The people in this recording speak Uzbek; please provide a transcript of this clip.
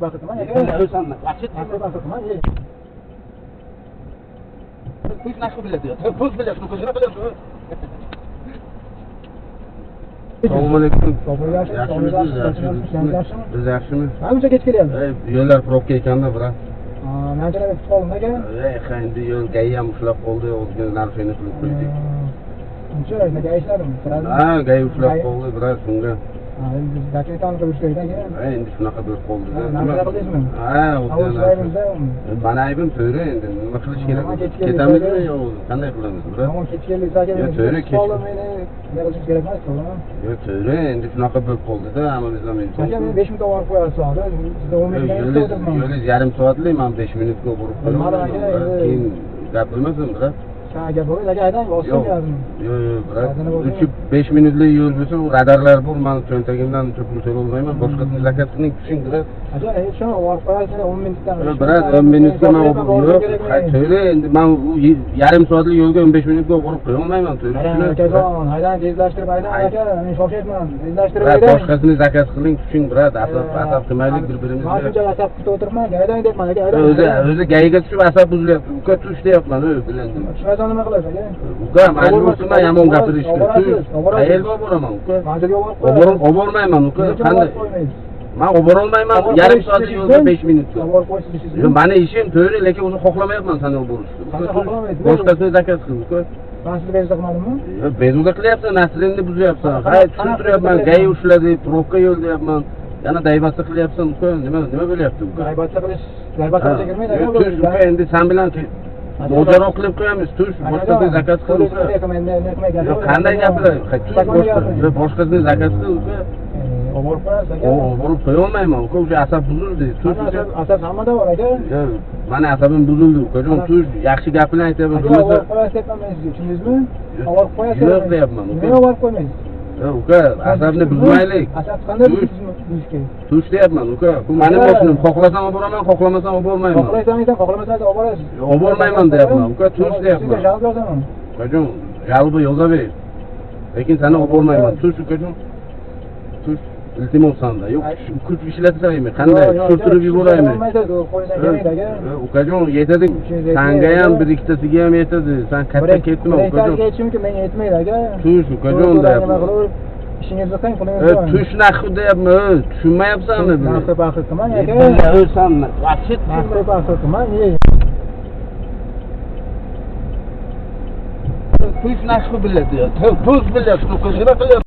Bakıtman ya. Ölsem açık. Bakıtman ya. Pus nasıl bile diyor. Pus bile, bu kızına bile. Assalomualaikum. Yaxshimisiz? Biz yaxshimiz. Ancha kech kelyapsiz. Yo'llar probka ekanda, biroq. Menga nima qoldi aka? Endi yo'lga ham ushlab qoldi, o'zga narxini qilib qo'ydik. Uncha nega ishladimi? Ha, gay ushlab qoldi, biroq shunga. Biz dakiqani qilib kerak aka. Endi shunaqa bo'lib qoldi-da. Nima qildingizmi? Ha, mana aybim to'g'ri endi. Nima qilish kerak? Ketamizmi yo qanday qilamiz, biroq? Tamam, kech keldik aka. Yo, to'g'ri kech. Meni yig'ish kerak emas, to'g'rimi? Yo, to'g'ri, endi shunaqa bo'lib qoldi-da, hammamizdan men. Aka, men 5 minut olib qo'yasiz hozir. Sizda 10 minutdan Yo'lingiz yarim soatlik, men 5 minutga borib qo'yaman. Keyin gap bo'lmasin, biroq. Aka, bo'ldi, aka, aytang, bosdim yazdim. Yo'q, biroq 5 minutlik yo'l bo'lsa, radarlar bor, men cho'ntagimdan pul to'lolmayman. Boshqasini zakat qiling, tushing, biroq. Aka, hech shuni olib qo'yasiz, 10 minutdan. Biroq 10 minutga men yo'q. To'g'ri, endi men yarim soatlik yo'lga 15 minutga borib qo'ya olmayman, to'g'ri. Akajon, haydan tezlashtirib aytang, aka, men shoshyapman. Tezlashtirib Biroq aytang. boshqasini zakat qiling, tushing, biroq. Asab qilmaylik bir-birimizga. Men shuncha asab kutib o'tiribman, aytang debman, aka, aytang. O'zi gayiga tushib asab buzilyapti. Uka tush deyapman, biladim. Shundan nima qilasiz, aka? Uka, majburman yomon gapirishga. Qayerga boraman, uka? Manzilga olib Obormayman, uka. Qanday? Men oborolmayman. Yarim soatlik yo'lga 5 minutga. olib qo'ysiz. Yo'q, meni ishim to'g'ri, lekin o'zi xohlamayapman seni olib borishni. Boshqasini zakat qil, uka. Men sizni bezda qilmadimmi? Yo'q, bezovta qilyapsan, nasringni buzyapsan. Hay, tushuntiryapman, gay ushladi, probka yo'l deyapman. Yana daybatsa qilyapsan, uka. Nima bo'lyapti, uka? Daybatga kirmaydi, aka. Tush, uka, endi sen bilan mojaro qilib qo'yamiz. Tush, boshqasini zakat qil, uka. Yo'q, qanday gaplar? Yo'q, boshqasini zakat qil, uka. Olib qo'yasiz, aka. Olib qo'ya olmayman, uka. O'sha asab buzildi. Tush, asab hammada bor, aka. yo'q, mani asabim buzildi, ukajon. Tush, yaxshi gaplarni aytyapman. Olib qo'yasiz debman men sizga, tushundingizmi? Olib qo'yasiz. Yo'q deyapman, uka. Nima olib qo'ymaysiz? Yo'q, uka, asabni buzmaylik. Asab qanday buzishga? Tush deyapman, uka. Bu meni boshim. Xohlasam olib boraman, xohlamasam olib bormayman. Xohlamasangiz olib borasiz. Olib bormayman deyapman, uka. Tush deyapman. Sizga javob yozaman. Ukajon, jalbi yozaver. Lekin seni olib bormayman. Tush, ukajon. Tush. Iltimos sanda. Yo'q, kuch ishlatsaymi? Qanday? Tushirib yuboraymi? Ukajon, yetadi. Senga ham bir ikkitasiga ham yetadi. Sen katta ketma, ukajon. Yetishimki menga yetmaydi, aka. Tush, ukajon deyapman. Ishingizni qilib qilingiz. Tush naqi deyapman. Tushunmayapsanmi buni? Naqi qilmang, aka. Ölsem açık. Naqi qilmang. Pus nasıl bile diyor. Pus bile, bu kızına bile.